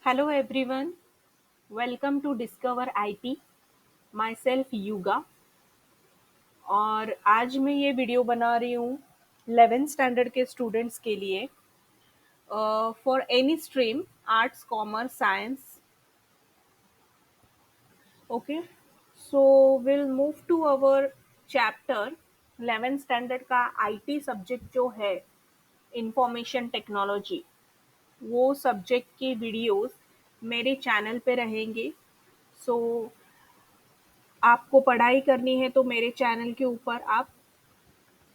Hello everyone, welcome to discover IT. Myself Yuga. और आज मैं ये वीडियो बना रही हूँ 11th स्टैंडर्ड के स्टूडेंट्स के लिए for any stream, arts, commerce, science. Okay, so will move to our chapter. 11th standard का आईटी सब्जेक्ट जो है इंफॉर्मेशन टेक्नोलॉजी, वो सब्जेक्ट की वीडियोस मेरे चैनल पे रहेंगे। सो आपको पढ़ाई करनी है तो मेरे चैनल के ऊपर आप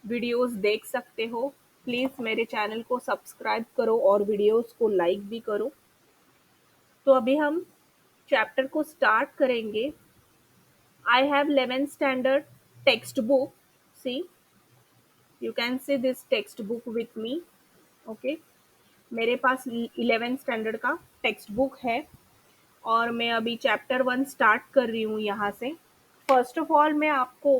वीडियोस देख सकते हो। प्लीज़ मेरे चैनल को सब्सक्राइब करो और वीडियोस को लाइक भी करो। तो अभी हम चैप्टर को स्टार्ट करेंगे। I have 11th standard text book. See, you can see this text book with me. Okay, मेरे पास 11th स्टैंडर्ड का टेक्स्ट बुक है और मैं अभी चैप्टर 1 स्टार्ट कर रही हूँ यहाँ से। फर्स्ट ऑफ ऑल मैं आपको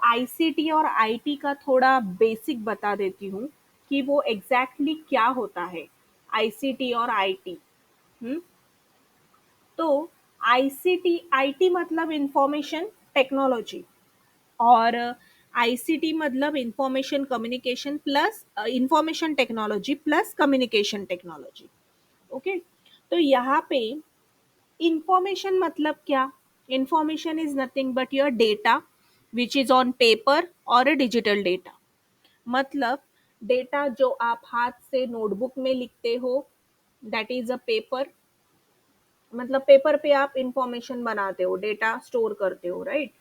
आईसीटी और आईटी का थोड़ा बेसिक बता देती हूँ कि वो एग्जैक्टली क्या होता है, आईसीटी और आईटी। हम्म तो आईसीटी आईटी मतलब इंफॉर्मेशन टेक्नोलॉजी, और आईसीटी मतलब information communication plus information technology plus communication technology. Okay, तो यहाँ पे इंफॉर्मेशन मतलब क्या? Information is nothing but your data which is on paper और अ डिजिटल डेटा। मतलब डेटा जो आप हाथ से नोटबुक में लिखते हो, दैट इज अ पेपर। मतलब पेपर पे आप इंफॉर्मेशन बनाते हो, डेटा स्टोर करते हो, राइट।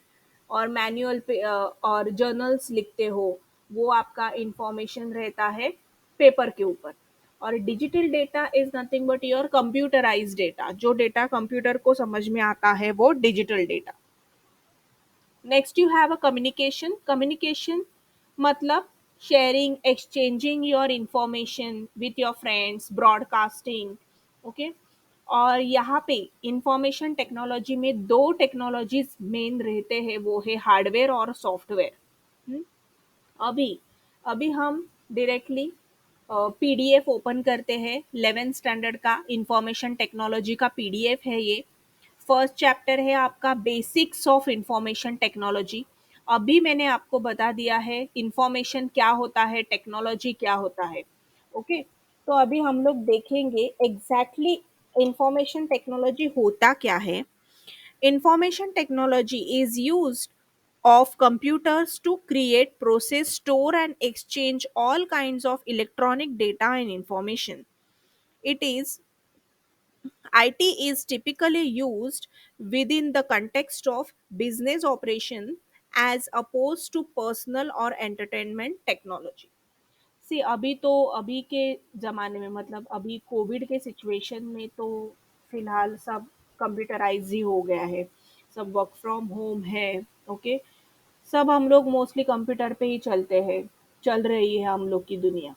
और मैनुअल पे और जर्नल्स लिखते हो, वो आपका इंफॉर्मेशन रहता है पेपर के ऊपर। और digital data is nothing but your computerize data. जो डेटा कंप्यूटर को समझ में आता है वो digital data. Next you have a communication. Communication मतलब sharing, exchanging your information with your friends, broadcasting. Okay, और यहाँ पे इंफॉर्मेशन टेक्नोलॉजी में दो टेक्नोलॉजीज मेन रहते हैं, वो है हार्डवेयर और सॉफ्टवेयर। अभी अभी हम डायरेक्टली पीडीएफ ओपन करते हैं। 11th स्टैंडर्ड का इंफॉर्मेशन टेक्नोलॉजी का पीडीएफ है ये। फर्स्ट चैप्टर है आपका बेसिक्स ऑफ इंफॉर्मेशन टेक्नोलॉजी। अभी मैंने आपको बता दिया है इंफॉर्मेशन क्या होता है, टेक्नोलॉजी क्या होता है। ओके, तो अभी हम लोग देखेंगे एग्जैक्टली इंफॉर्मेशन टेक्नोलॉजी होता क्या है। Information technology is used of computers to create, process, store and exchange all kinds of electronic data and information. It is IT is typically used within the context of business operation as opposed to personal or entertainment technology. सी, अभी के ज़माने में, मतलब अभी Covid के situation में तो फिलहाल सब कंप्यूटराइज ही हो गया है। सब वर्क फ्रॉम होम है। ओके, सब हम लोग मोस्टली कंप्यूटर पे ही चलते हैं, चल रही है हम लोग की दुनिया।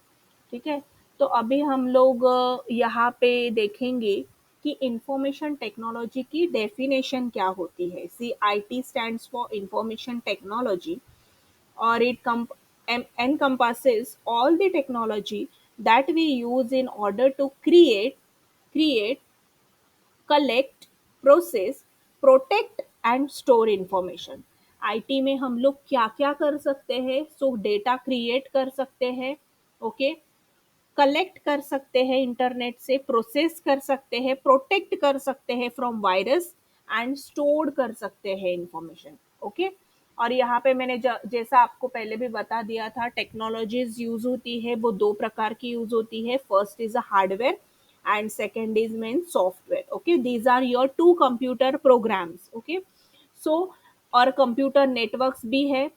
ठीक है, तो अभी हम लोग यहाँ पे देखेंगे कि इंफॉर्मेशन टेक्नोलॉजी की डेफिनेशन क्या होती है। See, IT stands for information technology, or encompasses all the technology that we use in order to create, collect, process, protect and store information। IT में हम लोग क्या क्या कर सकते हैं? सो डेटा क्रिएट कर सकते हैं। ओके, कलेक्ट कर सकते हैं इंटरनेट से, प्रोसेस कर सकते हैं, प्रोटेक्ट कर सकते हैं फ्रॉम वायरस एंड स्टोर कर सकते हैं इंफॉर्मेशन। ओके, और यहाँ पे मैंने जैसा आपको पहले भी बता दिया था, टेक्नोलॉजीज यूज होती है वो दो प्रकार की यूज होती है। First is a hardware and second is mean software. Okay, these are your two computer programs. Okay, so और कंप्यूटर नेटवर्क्स भी है।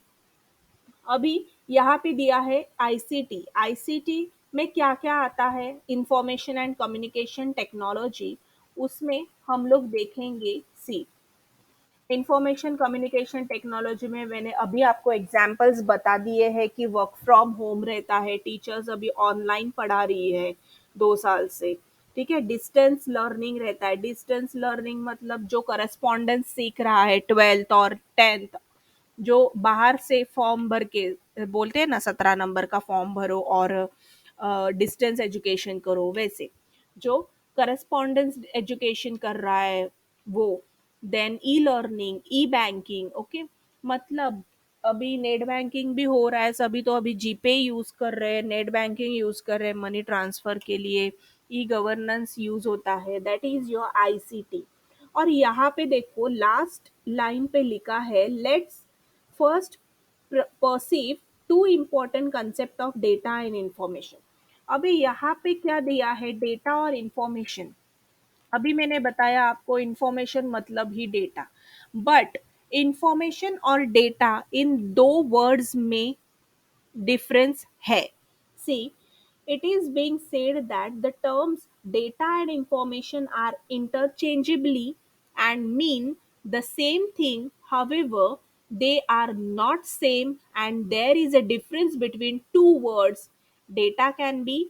अभी यहाँ पे दिया है आईसीटी। आईसीटी में क्या क्या आता है? Information and communication technology. उसमें हम लोग देखेंगे, सी, इंफॉर्मेशन कम्युनिकेशन टेक्नोलॉजी में मैंने अभी आपको एग्जांपल्स बता दिए हैं कि वर्क फ्रॉम होम रहता है, टीचर्स अभी ऑनलाइन पढ़ा रही है 2 साल से। ठीक है, डिस्टेंस लर्निंग रहता है। डिस्टेंस लर्निंग मतलब जो करस्पॉन्डेंस सीख रहा है 12th और 10th, जो बाहर से फॉर्म भर के बोलते हैं ना, 17 नंबर का फॉर्म भरो और डिस्टेंस एजुकेशन करो, वैसे जो करस्पॉन्डेंस एजुकेशन कर रहा है वो, देन ई लर्निंग, ई बैंकिंग, ओके। मतलब अभी नेट बैंकिंग भी हो रहा है, सभी तो अभी जीपे यूज कर रहे हैं, नेट बैंकिंग यूज कर रहे हैं मनी ट्रांसफर के लिए, ई गवर्नेंस यूज होता है, दैट इज योर आईसीटी। और यहाँ पे देखो लास्ट लाइन पे लिखा है, let's first perceive two important concept of data and information. अभी यहाँ पे क्या दिया है, डेटा और इंफॉर्मेशन। अभी मैंने बताया आपको इंफॉर्मेशन मतलब ही डेटा, बट इंफॉर्मेशन और डेटा इन दो वर्ड्स में difference hai. See, it is being said that the terms data and information are interchangeably and mean the same thing. However, they are not same and there is a difference between two words. Data can be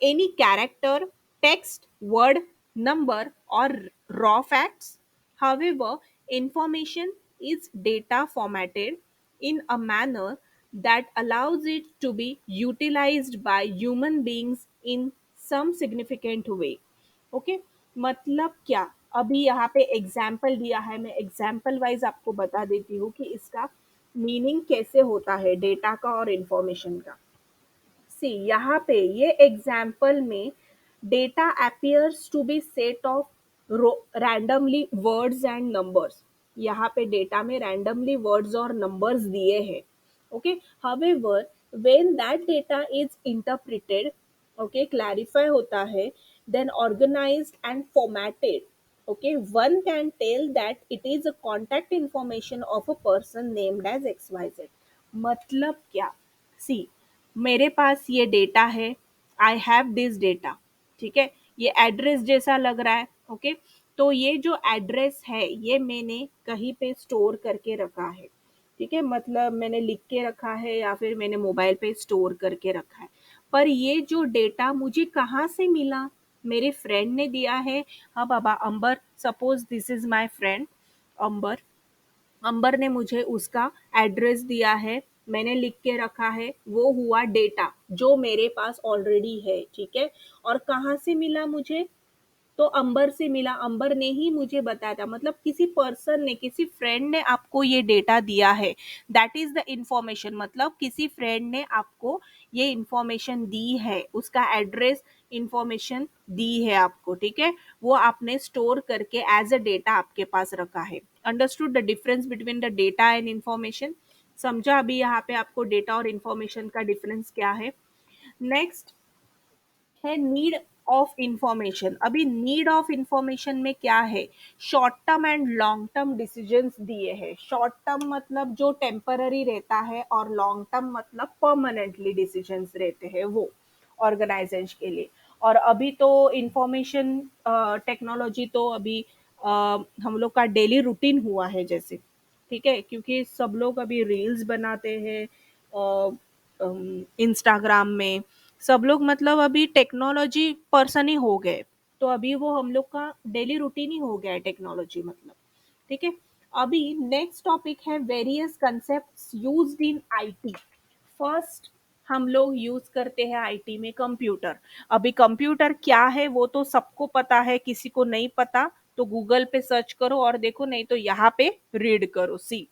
any character, text, word, number, or raw facts. However, information is data formatted in a manner that allows it to be utilized by human beings in some significant way. Okay, मतलब क्या, अभी यहाँ पे example दिया है, मैं example wise आपको बता देती हूँ कि इसका मीनिंग कैसे होता है डेटा का और इंफॉर्मेशन का। सी यहाँ पे ये एग्जाम्पल में data appears to be set of randomly words and numbers. यहाँ पे डेटा में रैंडमली वर्ड्स और नंबर्स दिए हैं, okay. However when that data is interpreted, okay, clarify होता है, then organised and formatted, okay, one can tell that it is a contact information of a person named as xyz। मतलब क्या, सी मेरे पास ये data है, I have this data, ठीक है, ये एड्रेस जैसा लग रहा है, ओके। तो ये जो एड्रेस है ये मैंने कहीं पे स्टोर करके रखा है, ठीक है, मतलब मैंने लिख के रखा है या फिर मैंने मोबाइल पे स्टोर करके रखा है। पर ये जो डेटा मुझे कहाँ से मिला, मेरे फ्रेंड ने दिया है। हाँ बाबा, Ambar, suppose this is my friend Ambar, Ambar ने मुझे उसका एड्रेस दिया है, मैंने लिख के रखा है, वो हुआ डेटा जो मेरे पास ऑलरेडी है, ठीक है। और कहाँ से मिला मुझे, तो अंबर से मिला, अंबर ने ही मुझे बताया था, मतलब किसी पर्सन ने, किसी फ्रेंड ने आपको ये डेटा दिया है, दैट इज द इंफॉर्मेशन। मतलब किसी फ्रेंड ने आपको ये इंफॉर्मेशन दी है, उसका एड्रेस इंफॉर्मेशन दी है आपको, ठीक है, वो आपने स्टोर करके एज अ डेटा आपके पास रखा है। Understood the difference between the data and information? समझा अभी यहाँ पे आपको डेटा और इंफॉर्मेशन का डिफरेंस क्या है? नेक्स्ट है नीड ऑफ इंफॉर्मेशन। अभी नीड ऑफ इंफॉर्मेशन में क्या है, short term and long term decisions दिए हैं। शॉर्ट टर्म मतलब जो टेम्पररी रहता है और लॉन्ग टर्म मतलब परमानेंटली डिसीजंस रहते हैं वो ऑर्गेनाइजेशन के लिए। और अभी तो इंफॉर्मेशन टेक्नोलॉजी तो अभी हम लोग का डेली रूटीन हुआ है जैसे, ठीक है, क्योंकि सब लोग अभी रील्स बनाते हैं इंस्टाग्राम में, सब लोग मतलब अभी टेक्नोलॉजी पर्सन ही हो गए, तो अभी वो हम लोग का डेली रूटीन ही हो गया है टेक्नोलॉजी मतलब, ठीक है। अभी नेक्स्ट टॉपिक है various concepts used in IT. First हम लोग यूज करते हैं आईटी में कंप्यूटर। अभी कंप्यूटर क्या है वो तो सबको पता है, किसी को नहीं पता तो गूगल पे सर्च करो और देखो, नहीं तो यहाँ पे रीड करो। सी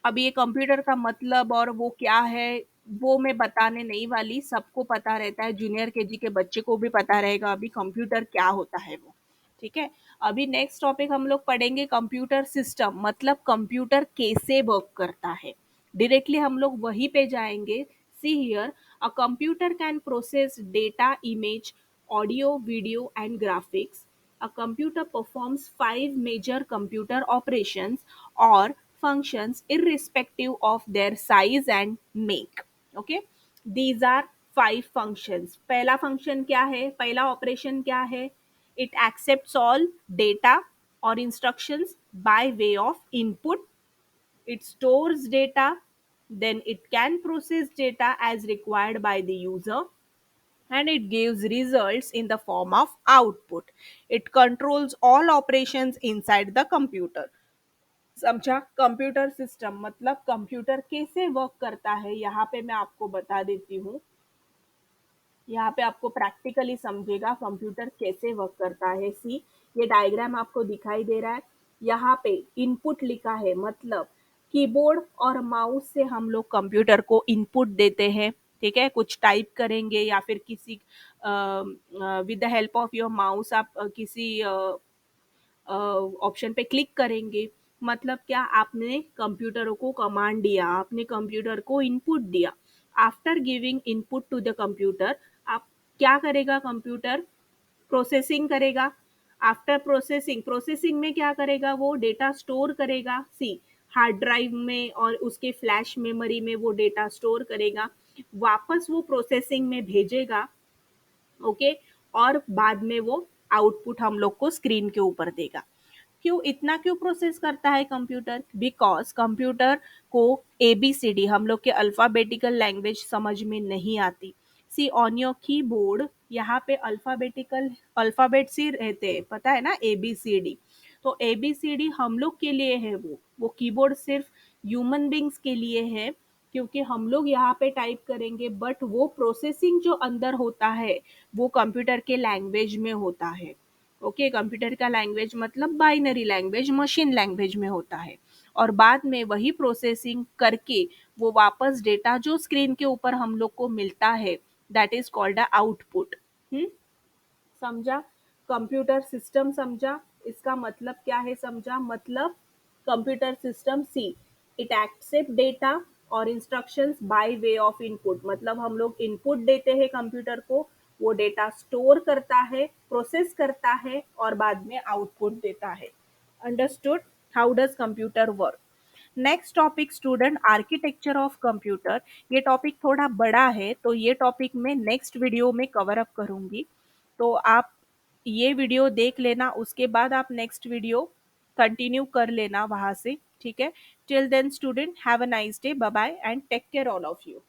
अब ये कंप्यूटर का मतलब और वो क्या है वो मैं बताने नहीं वाली, सबको पता रहता है, जूनियर केजी के बच्चे को भी पता रहेगा अभी कंप्यूटर क्या होता है वो, ठीक है। अभी नेक्स्ट टॉपिक हम लोग पढ़ेंगे कंप्यूटर सिस्टम, मतलब कंप्यूटर कैसे वर्क करता है। डायरेक्टली हम लोग वहीं पे जाएंगे। See here, a computer can process data, image, audio, video and graphics. A computer performs five major computer operations or functions irrespective of their size and make. Okay, these are five functions. पहला function क्या है, पहला operation क्या है, it accepts all data or instructions by way of input, it stores data, then it can process data as required by the user, and it gives results in the form of output. It controls all operations inside the computer. समझा? Computer system मतलब computer कैसे work करता है, यहाँ पे मैं आपको बता देती हूँ। यहाँ पे आपको प्रैक्टिकली समझेगा कंप्यूटर कैसे वर्क करता है। सी, ये डायग्राम आपको दिखाई दे रहा है, यहाँ पे इनपुट लिखा है, मतलब कीबोर्ड और माउस से हम लोग कंप्यूटर को इनपुट देते हैं। ठीक है, कुछ टाइप करेंगे या फिर किसी with the help of your mouse आप किसी ऑप्शन पे क्लिक करेंगे। मतलब क्या, आपने कंप्यूटर को कमांड दिया, आपने कंप्यूटर को इनपुट दिया। After giving input to the computer, आप क्या करेगा कंप्यूटर, प्रोसेसिंग करेगा। आफ्टर प्रोसेसिंग, प्रोसेसिंग में क्या करेगा, वो डेटा स्टोर करेगा। सी, हार्ड ड्राइव में और उसके फ्लैश मेमोरी में वो डेटा स्टोर करेगा, वापस वो प्रोसेसिंग में भेजेगा। ओके, और बाद में वो आउटपुट हम लोग को स्क्रीन के ऊपर देगा। क्यों, इतना क्यों प्रोसेस करता है कंप्यूटर, बिकॉज कंप्यूटर को एबीसीडी हम लोग के अल्फाबेटिकल लैंग्वेज समझ में नहीं आती। सी, ऑन योर कीबोर्ड यहाँ पे अल्फाबेटिकल अल्फाबेट्स ही रहते हैं, पता है ना, एबीसीडी। तो एबीसीडी हम लोग के लिए है, वो कीबोर्ड सिर्फ ह्यूमन बींग्स के लिए है, क्योंकि हम लोग यहाँ पे टाइप करेंगे, बट वो प्रोसेसिंग जो अंदर होता है वो कंप्यूटर के लैंग्वेज में होता है। ओके, कंप्यूटर का लैंग्वेज मतलब बाइनरी लैंग्वेज, मशीन लैंग्वेज में होता है, और बाद में वही प्रोसेसिंग करके वो वापस डेटा जो स्क्रीन के ऊपर हम लोग को मिलता है, that is called a output. समझा, कंप्यूटर सिस्टम समझा, इसका मतलब क्या है समझा, मतलब computer system, see, it accept data और instructions by way of input, मतलब हम लोग इनपुट देते हैं कंप्यूटर को, वो डेटा स्टोर करता है, प्रोसेस करता है और बाद में आउटपुट देता है। Understood, how does computer work. Next topic student, architecture of computer. ये टॉपिक थोड़ा बड़ा है, तो ये टॉपिक मैं नेक्स्ट वीडियो में कवर अप करूंगी। तो आप ये वीडियो देख लेना, उसके बाद आप नेक्स्ट वीडियो कंटिन्यू कर लेना वहाँ से। ठीक है, till then student, have a nice day, bye bye and take care all of you.